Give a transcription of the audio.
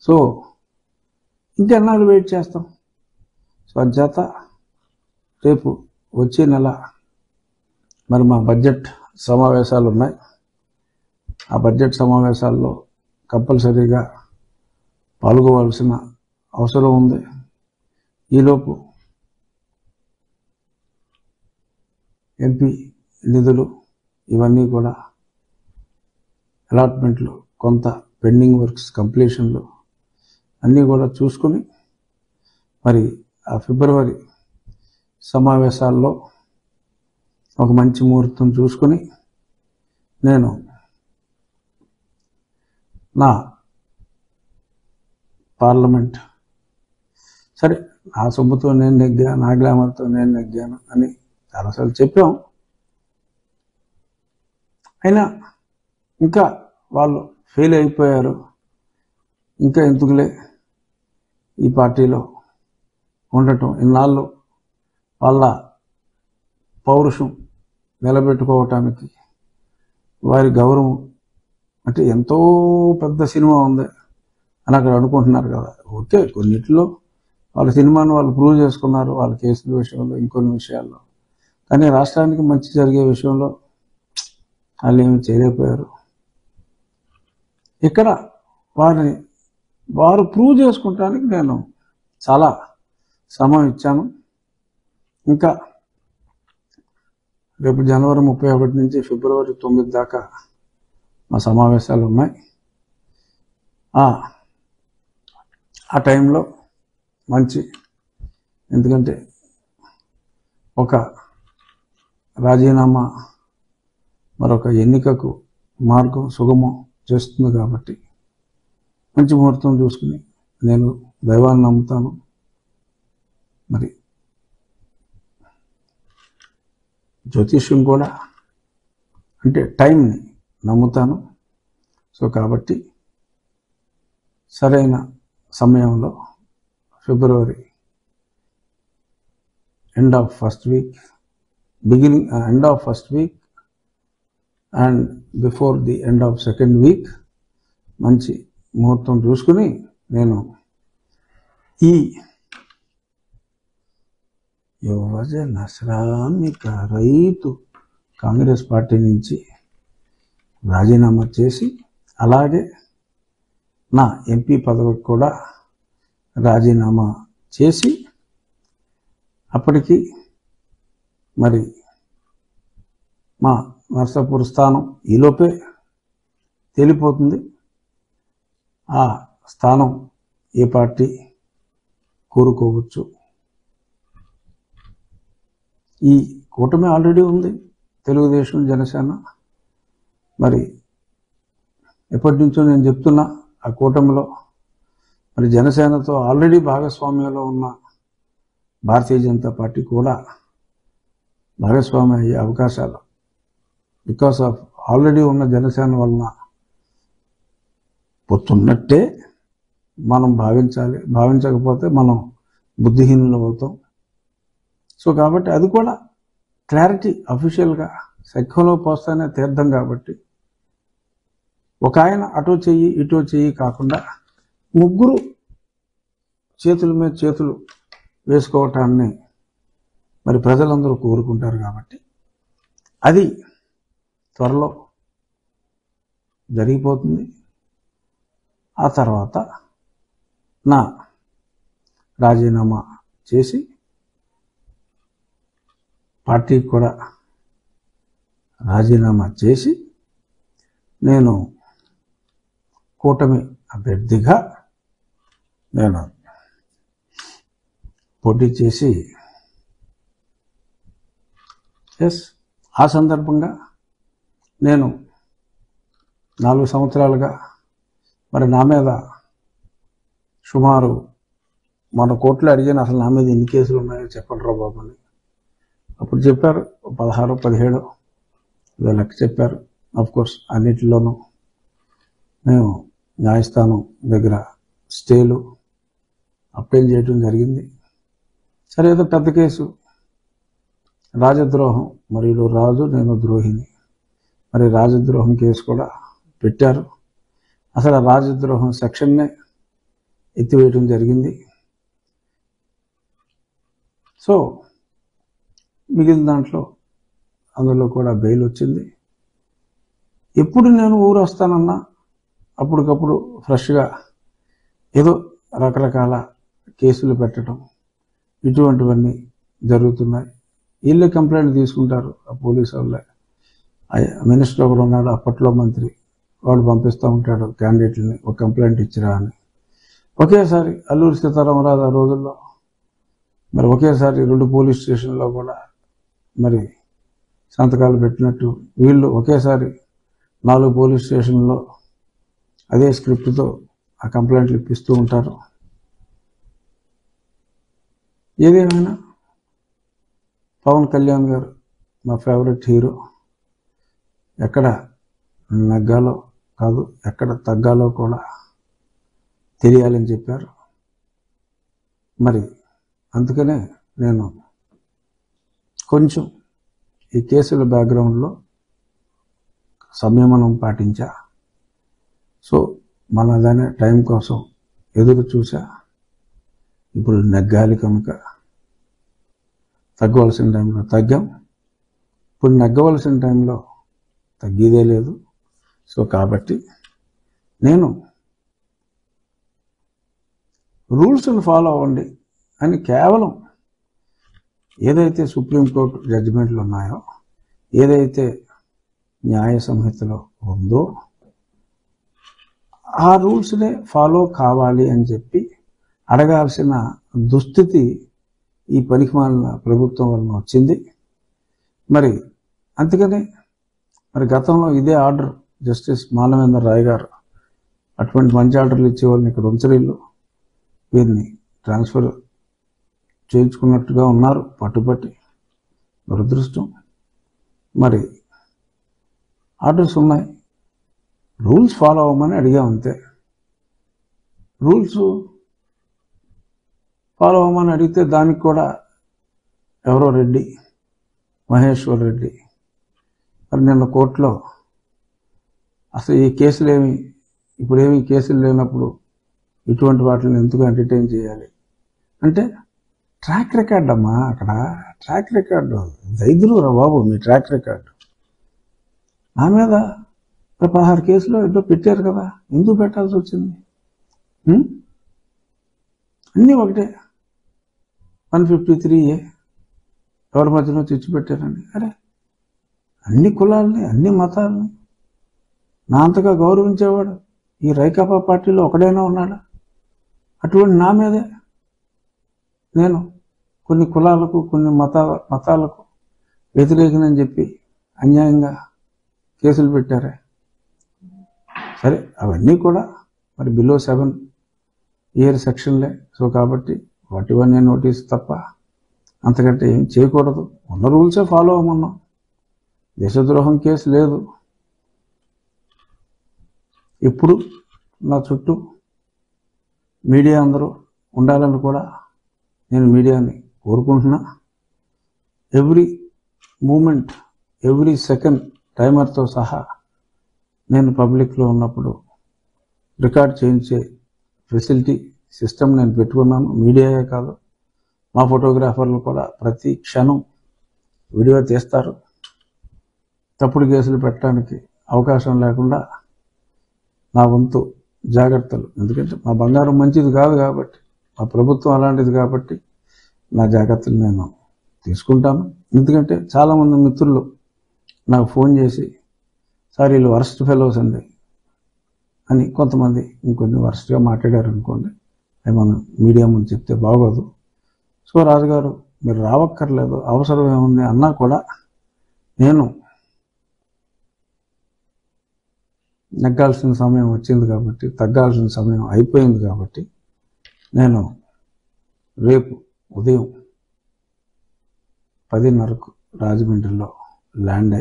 So ఇంకెన్నాళ్ళు wait చేస్తాం? So అంచేత రేపు వచ్చే నెల మరి మా బడ్జెట్ సమావేశాలు ఉన్నాయి. ఆ బడ్జెట్ సమావేశాల్లో కంపల్సరీగా పాల్గొవలసిన అవసరం ఉంది. ఈలోపు ఎంపీ నిధులు ఇవన్నీ కూడా అలాట్మెంట్లు, కొంత పెండింగ్ వర్క్స్ కంప్లీషన్లు అన్నీ కూడా చూసుకుని మరి ఆ ఫిబ్రవరి సమావేశాల్లో ఒక మంచి ముహూర్తం చూసుకుని నేను నా పార్లమెంట్ సరే నా సొమ్ముతో నేను నెగ్గా, నా గ్లామర్తో నేను నెగ్గాను అని చాలాసార్లు చెప్పాం. అయినా ఇంకా వాళ్ళు ఫెయిల్ అయిపోయారు, ఇంకా ఎందుకులే ఈ పార్టీలో ఉండటం, ఇన్నాళ్ళు వాళ్ళ పౌరుషం నిలబెట్టుకోవటానికి వారి గౌరవం అంటే ఎంతో పెద్ద సినిమా ఉంది అని అక్కడ అనుకుంటున్నారు కదా. ఓకే, కొన్నిటిలో వాళ్ళ సినిమాను వాళ్ళు ప్రూవ్ చేసుకున్నారు, వాళ్ళ కేసుల విషయంలో, ఇంకొన్ని విషయాల్లో. కానీ రాష్ట్రానికి మంచి జరిగే విషయంలో వాళ్ళు ఏమి చేయలేకపోయారు. ఇక్కడ వారు ప్రూవ్ చేసుకుంటానికి నేను చాలా సమయం ఇచ్చాను. ఇంకా రేపు జనవరి 31 నుంచి ఫిబ్రవరి 9 దాకా మా సమావేశాలు ఉన్నాయి. ఆ టైంలో మంచి, ఎందుకంటే ఒక రాజీనామా మరొక ఎన్నికకు మార్గం సుగమం చేస్తుంది కాబట్టి మంచి ముహూర్తం చూసుకుని నేను దైవాన్ని నమ్ముతాను. మరి జ్యోతిష్యం కూడా అంటే టైంని నమ్ముతాను. సో కాబట్టి సరైన సమయంలో February end of first week and before the end of second week మంచి ముహూర్తం చూసుకుని నేను ఈ యువజన శ్రామిక రైతు కాంగ్రెస్ పార్టీ నుంచి రాజీనామా చేసి అలాగే నా ఎంపీ పదవికి కూడా రాజీనామా చేసి అప్పటికి మరి మా నర్సాపూర్ స్థానం ఈలోపే తేలిపోతుంది. ఆ స్థానం ఏ పార్టీ కోరుకోవచ్చు. ఈ కూటమి ఆల్రెడీ ఉంది, తెలుగుదేశం, జనసేన. మరి ఎప్పటి నుంచో నేను చెప్తున్నా, ఆ కూటమిలో మరి జనసేనతో ఆల్రెడీ భాగస్వామ్యంలో ఉన్న భారతీయ జనతా పార్టీ కూడా భాగస్వామ్యం అయ్యే అవకాశాలు బికాస్ ఆఫ్ ఆల్రెడీ ఉన్న జనసేన వలన పొత్తున్నట్టే మనం భావించాలి. భావించకపోతే మనం బుద్ధిహీనులు అవుతాం. సో కాబట్టి అది కూడా క్లారిటీ అఫీషియల్గా శంఖంలో పోస్తానే తీర్థం కాబట్టి ఒక ఆయన అటో చెయ్యి ఇటో చెయ్యి కాకుండా ముగ్గురు చేతుల మీద చేతులు వేసుకోవటాన్ని మరి ప్రజలందరూ కోరుకుంటారు కాబట్టి అది త్వరలో జరిగిపోతుంది. ఆ తర్వాత నా రాజీనామా చేసి పార్టీకి కూడా రాజీనామా చేసి నేను కూటమి అభ్యర్థిగా నేను పోటీ చేసి ఆ సందర్భంగా నేను 4 సంవత్సరాలుగా మరి నా మీద సుమారు మన కోర్టులో అడిగాను, అసలు నా మీద ఎన్ని కేసులు ఉన్నాయో చెప్పండి రా బాబు అని. అప్పుడు చెప్పారు 16, 17 ఇదో లెక్క చెప్పారు. కోర్స్ అన్నిటిలోనూ మేము న్యాయస్థానం దగ్గర స్టేలు అప్పీల్ చేయడం జరిగింది. సరే, ఏదో పెద్ద కేసు రాజద్రోహం, మరియు రాజు నేను ద్రోహిని, మరి రాజద్రోహం కేసు కూడా పెట్టారు. అసలు రాజద్రోహం సెక్షన్నే ఎత్తివేయడం జరిగింది. సో మిగిలిన దాంట్లో అందులో కూడా బెయిల్ వచ్చింది. ఎప్పుడు నేను ఊరు వస్తానన్నా అప్పటికప్పుడు ఫ్రెష్గా ఏదో రకరకాల కేసులు పెట్టడం ఇటువంటివన్నీ జరుగుతున్నాయి. వీళ్ళే కంప్లైంట్ తీసుకుంటారు. ఆ పోలీసు వాళ్ళే. మినిస్టర్ ఒకడు ఉన్నాడు, అప్పట్లో మంత్రి, వాడు పంపిస్తూ ఉంటాడు క్యాండిడేట్లని, ఒక కంప్లైంట్ ఇచ్చిరా అని. ఒకేసారి అల్లూరి సీతారామరాజు ఆ రోజుల్లో మరి ఒకేసారి 2 పోలీస్ స్టేషన్లో కూడా మరి సంతకాలు పెట్టినట్టు వీళ్ళు ఒకేసారి 4 పోలీస్ స్టేషన్లో అదే స్క్రిప్ట్తో ఆ కంప్లైంట్లు ఇప్పిస్తూ ఉంటారు. ఏదేమైనా పవన్ కళ్యాణ్ గారు మా ఫేవరెట్ హీరో. ఎక్కడ నగ్గాలో కాదు, ఎక్కడ తగ్గాలో కూడా తెలియాలని చెప్పారు. మరి అందుకనే నేను కొంచెం ఈ కేసుల బ్యాక్గ్రౌండ్లో సంయమనం పాటించా. సో మనదనే టైం కోసం ఎదురు చూసా. ఇప్పుడు నెగ్గాలి కనుక తగ్గవలసిన టైంలో తగ్గాం. ఇప్పుడు నెగ్గవలసిన టైంలో తగ్గేదే లేదు. సో కాబట్టి నేను రూల్స్ని ఫాలో అవ్వండి అని కేవలం ఏదైతే సుప్రీంకోర్టు జడ్జిమెంట్లు ఉన్నాయో, ఏదైతే న్యాయ సంహితలో ఉందో ఆ రూల్స్నే ఫాలో కావాలి అని చెప్పి అడగాల్సిన దుస్థితి ఈ పనికిమాలిన ప్రభుత్వం వలన వచ్చింది. మరి అందుకని మరి గతంలో ఇదే ఆర్డర్ జస్టిస్ మానవేంద్ర రాయ్ గారు అటువంటి మంచి ఆర్డర్లు ఇచ్చేవాళ్ళని ఇక్కడ ఉంచరీళ్ళు వీరిని ట్రాన్స్ఫర్ చేయించుకున్నట్టుగా ఉన్నారు పట్టుబట్టి. దురదృష్టం. మరి ఆర్డర్స్ ఉన్నాయి, రూల్స్ ఫాలో అవ్వమని అడిగాం అంతే. రూల్స్ ఫాలో అవ్వమని అడిగితే దానికి కూడా ఎవరో రెడ్డి, మహేశ్వర్ రెడ్డి మరి నిన్న కోర్టులో అసలు ఈ కేసులేమి ఇప్పుడేమి కేసులు లేనప్పుడు ఇటువంటి వాటిని ఎందుకు ఎంటర్టైన్ చేయాలి అంటే ట్రాక్ రికార్డ్ అమ్మా. అక్కడ ట్రాక్ రికార్డు దైదులురా బాబు మీ ట్రాక్ రికార్డు. నా మీద 16 కేసులు ఏదో పెట్టారు కదా, ఎందుకు పెట్టాల్సి వచ్చింది? అన్నీ ఒకటే. 153A ఎవరి మధ్యలో తెచ్చిపెట్టారండి. అరే అన్ని కులాలని అన్ని మతాలని నా అంతగా గౌరవించేవాడు ఈ రైకాపా పార్టీలో ఒకడైనా ఉన్నాడా? అటువంటి నా మీదే నేను కొన్ని కులాలకు కొన్ని మతాలకు వ్యతిరేకనని చెప్పి అన్యాయంగా కేసులు పెట్టారే. సరే అవన్నీ కూడా మరి బిలో 7 ఇయర్ సెక్షన్లే. సో కాబట్టి వాటివన్నీ నోటీస్ తప్ప అంతకంటే ఏం చేయకూడదు. ఉన్న రూల్సే ఫాలో అవ్వమన్నాం. దేశద్రోహం కేసు లేదు. ఇప్పుడు నా చుట్టూ మీడియా అందరూ ఉండాలని కూడా నేను మీడియాని కోరుకుంటున్నా. ఎవ్రీ మూమెంట్ ఎవ్రీ సెకండ్ టైమర్తో సహా నేను పబ్లిక్లో ఉన్నప్పుడు రికార్డ్ చేయించే ఫెసిలిటీ సిస్టమ్ నేను పెట్టుకున్నాను. మీడియాయే కాదు, మా ఫోటోగ్రాఫర్లు కూడా ప్రతి క్షణం వీడియో తీస్తారు. తప్పుడు కేసులు పెట్టడానికి అవకాశం లేకుండా నా వంతు జాగ్రత్తలు, ఎందుకంటే మా బంగారం మంచిది కాదు కాబట్టి, మా ప్రభుత్వం అలాంటిది కాబట్టి నా జాగ్రత్తలు నేను తీసుకుంటాను. ఎందుకంటే చాలామంది మిత్రులు నాకు ఫోన్ చేసి సార్ వీళ్ళు వరస్ట్ ఫెలోస్ అండి అని, కొంతమంది ఇంకొన్ని వరస్ట్గా మాట్లాడారు అనుకోండి, అవి మనం మీడియా ముందు చెప్తే బాగోదు. సో రాజుగారు మీరు రావక్కర్లేదు, అవసరం ఏముంది అన్నా కూడా నేను నెగ్గాల్సిన సమయం వచ్చింది కాబట్టి, తగ్గాల్సిన సమయం అయిపోయింది కాబట్టి నేను రేపు ఉదయం 10:30కు రాజమండ్రిలో ల్యాండ్